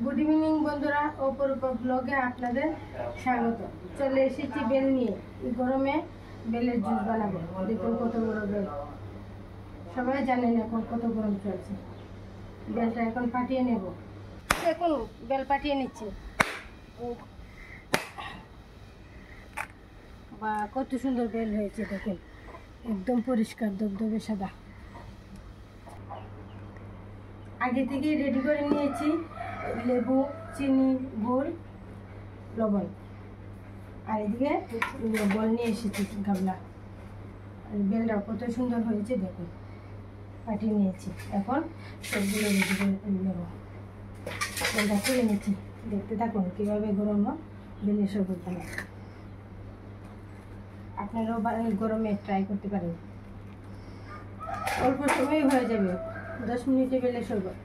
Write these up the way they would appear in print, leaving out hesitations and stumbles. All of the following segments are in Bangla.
গুড ইভিনিং বন্ধুরা, অপরূপা ব্লগে আপনাদের স্বাগত। চলে এসেছি বেল নিয়ে। এই গরমে বেলের জুস বানাবো। দেখুন কত বড় বেল। সবাই জানেন এখন কত গরম চলছে। বেলটা এখন ফাটিয়ে নেব। দেখুন বেল ফাটিয়ে নিচ্ছি। বা কত সুন্দর বেল হয়েছে দেখুন, একদম পরিষ্কার দবদবে সাদা। আগে থেকে রেডি করে নিয়েছি লেবু, চিনি, গুড়, লবণ। আর এদিকে বল নিয়ে এসেছি গামলা। বেলটা কত সুন্দর হয়েছে দেখুন, ফাটিয়ে নিয়েছি। এখন সবগুলো রেডি করে নেব। বেলটা করে নিচ্ছি। দেখতে থাকুন কীভাবে গরম বেলের শরবত বানায়। আপনারাও গরমে ট্রাই করতে পারেন। অল্প সময় হয়ে যাবে, 10 মিনিটে বেলের শরবত।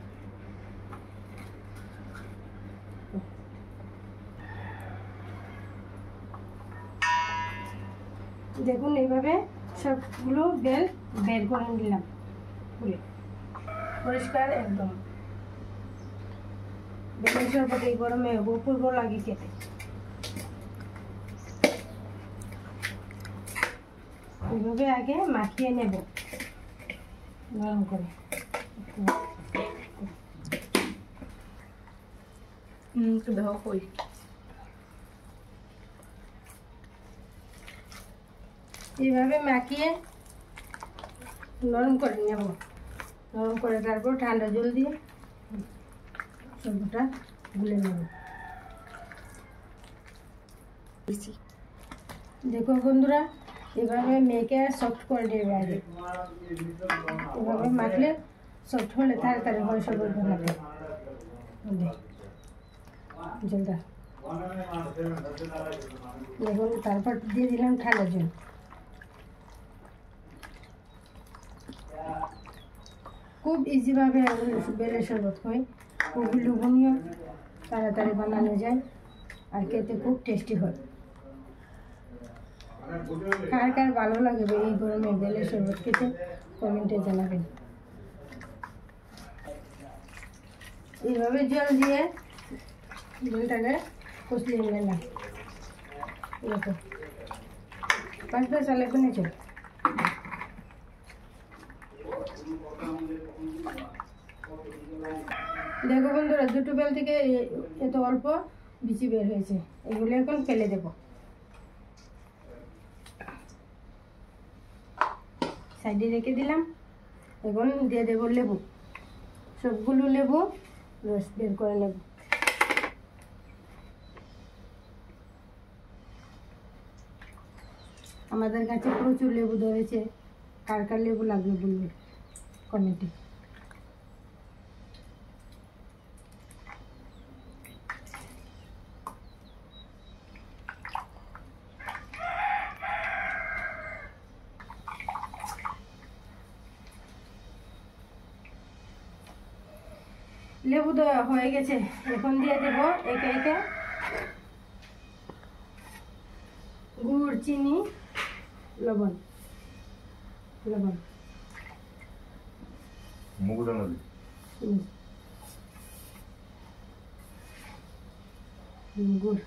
দেখুন এইভাবে সবগুলো বেল বের করে নিলাম, পুরো পরিষ্কার একদম। বেলের শরবত এই গরমে অপূর্ব লাগে খেতে। এইভাবে আগে মাখিয়ে নেব নরম করে। এইভাবে মাখিয়ে নরম করে নেব। নরম করে তারপর ঠান্ডা জল দিয়ে সবটা গুলে নেব। দেখো বন্ধুরা, এভাবে মেখে সফট করে দেবে আগে। এভাবে মাখলে সফট হলে তাড়াতাড়ি হয় শরবত বানাবে। জলটা দেখুন, তারপর দিয়ে দিলাম ঠান্ডা জল। খুব ইজিভাবে বেলের শরবত হয়, খুব লোভনীয়, তাড়াতাড়ি বানানো যায় আর খেতে খুব টেস্টি হয়। কার কার ভালো লাগে এই গরমে বেলের শরবত খেতে কমেন্টে জানাবেন। এইভাবে জল দিয়ে বেলটাকে কষলিয়ে নিলাম। এরকম 5-10 সালে বানিয়েছে। দেখো বন্ধুরা, দুটো বেল থেকে এত অল্প বিচি বের হয়েছে। এগুলো এখন ফেলে দেব। সাইডে রেখে দিলাম। এখন দিয়ে দেবো লেবু। সবগুলো লেবু রস বের করে নেব। আমাদের কাছে প্রচুর লেবু ধরেছে। কার কার লেবু লাগবে বলবে কমেন্টে। লেবু দেওয়া হয়ে গেছে। এখন দিয়ে দেব একে একে গুড়, চিনি, লবণ। গুড়,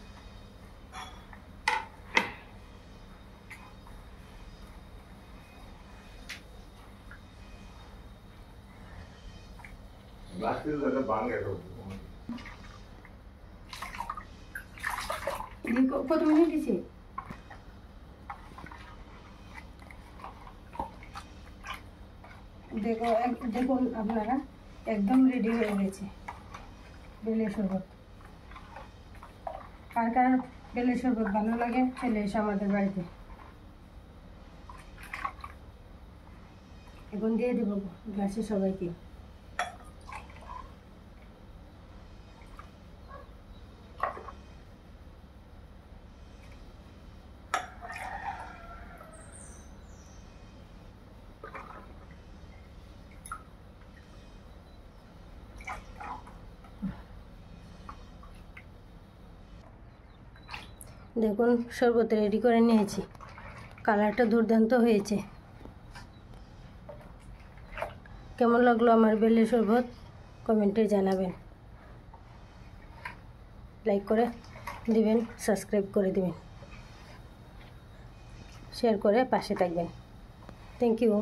কত মিনিট দিছে? দেখুন আপনারা, একদম রেডি হয়ে গেছে বেলের শরবত। কার কার বেলের শরবত ভালো লাগে চলে এসে আমাদের বাড়িতে। এখন দিয়ে দেবো গ্লাসে সবাইকে। দেখুন শরবত রেডি করে নিয়েছি। কালারটা দুর্দান্ত হয়েছে। কেমন লাগলো আমার বেলের শরবত কমেন্টে জানাবেন। লাইক করে দিবেন, সাবস্ক্রাইব করে দিবেন, শেয়ার করে পাশে থাকবেন। Thank you.